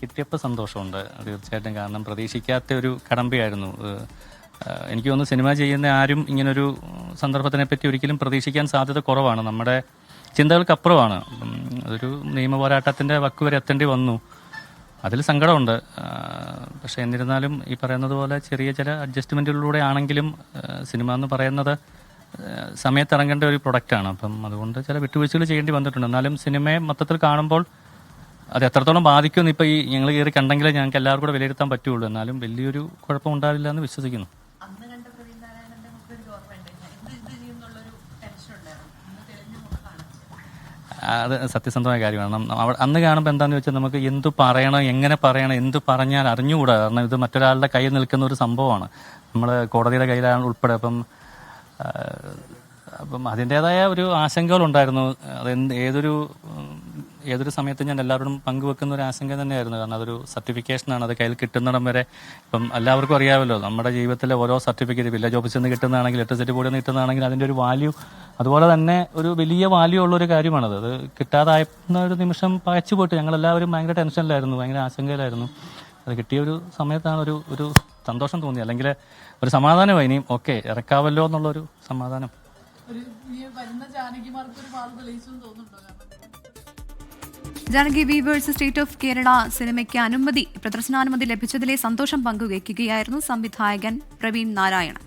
കിട്ടിയപ്പോൾ സന്തോഷമുണ്ട് തീർച്ചയായിട്ടും. കാരണം പ്രതീക്ഷിക്കാത്ത ഒരു കടമ്പയായിരുന്നു. എനിക്ക് തോന്നുന്നു സിനിമ ചെയ്യുന്ന ആരും ഇങ്ങനൊരു സന്ദർഭത്തിനെ പറ്റി ഒരിക്കലും പ്രതീക്ഷിക്കാൻ സാധ്യത കുറവാണ്. നമ്മുടെ ചിന്തകൾക്കപ്പുറമാണ്. അതൊരു നിയമ പോരാട്ടത്തിൻ്റെ വക്ക് വരെ എത്തേണ്ടി വന്നു. അതിൽ സങ്കടമുണ്ട്. പക്ഷേ എന്നിരുന്നാലും ഈ പറയുന്നത് പോലെ ചെറിയ ചില അഡ്ജസ്റ്റ്മെൻറ്റുകളിലൂടെ ആണെങ്കിലും സിനിമ എന്ന് പറയുന്നത് സമയത്തിറങ്ങേണ്ട ഒരു പ്രൊഡക്റ്റാണ്. അപ്പം അതുകൊണ്ട് ചില വിട്ടുവീഴ്ചകൾ ചെയ്യേണ്ടി വന്നിട്ടുണ്ട്. എന്നാലും സിനിമയെ മൊത്തത്തിൽ കാണുമ്പോൾ അത് എത്രത്തോളം ബാധിക്കുമെന്ന് ഇപ്പോൾ ഈ ഞങ്ങൾ കയറി കണ്ടെങ്കിലേ ഞങ്ങൾക്ക് എല്ലാവർക്കും കൂടെ വിലയിരുത്താൻ പറ്റുള്ളൂ. എന്നാലും വലിയൊരു കുഴപ്പം ഉണ്ടാവില്ല എന്ന് വിശ്വസിക്കുന്നു. അത് സത്യസന്ധമായ കാര്യമാണ്. അന്ന് കാണുമ്പോൾ എന്താണെന്ന് വെച്ചാൽ നമുക്ക് എന്ത് പറയണം, എങ്ങനെ പറയണം, എന്ത് പറഞ്ഞാൽ അറിഞ്ഞുകൂടാ. കാരണം ഇത് മറ്റൊരാളുടെ കയ്യിൽ നിൽക്കുന്ന ഒരു സംഭവമാണ്. നമ്മൾ കോടതിയുടെ കയ്യിലാണ് ഉൾപ്പെടെ. അപ്പം അതിൻ്റേതായ ഒരു ആശങ്കകളുണ്ടായിരുന്നു. ഏതൊരു സമയത്തും ഞാൻ എല്ലാവരോടും പങ്കുവെക്കുന്ന ഒരു ആശങ്ക തന്നെയായിരുന്നു. കാരണം അതൊരു സർട്ടിഫിക്കേഷനാണ്. അത് കയ്യിൽ കിട്ടുന്നിടം വരെ ഇപ്പം എല്ലാവർക്കും അറിയാമല്ലോ, നമ്മുടെ ജീവിതത്തിലെ ഓരോ സർട്ടിഫിക്കറ്റ് വില്ലേജ് ഓഫീസിൽ നിന്ന് കിട്ടുന്നതാണെങ്കിൽ, ഇലക്ട്രിസിറ്റി ബോർഡിൽ നിന്ന് കിട്ടുന്നതാണെങ്കിൽ അതിൻ്റെ ഒരു വാല്യൂ അതുപോലെ തന്നെ ഒരു വലിയ വാല്യൂ ഉള്ളൊരു കാര്യമാണത്. അത് കിട്ടാതായിരുന്ന ഒരു നിമിഷം പകച്ചു പോയിട്ട് ഞങ്ങളെല്ലാവരും ഭയങ്കര ടെൻഷനിലായിരുന്നു, ഭയങ്കര ആശങ്കയിലായിരുന്നു. അത് കിട്ടിയ ഒരു സമയത്താണ് ഒരു സന്തോഷം തോന്നി. അല്ലെങ്കിൽ ഒരു സമാധാനമായി. ഇനിയും ഓക്കെ ഇറക്കാവല്ലോ എന്നുള്ളൊരു സമാധാനം. Janaki weavers state of Kerala സിനിമയ്ക്ക് പ്രദർശനാനുമതി ലഭിച്ചതിലെ സന്തോഷം പങ്കുവയ്ക്കുകയായിരുന്നു സംവിധായകൻ പ്രവീൺ നാരായണൻ.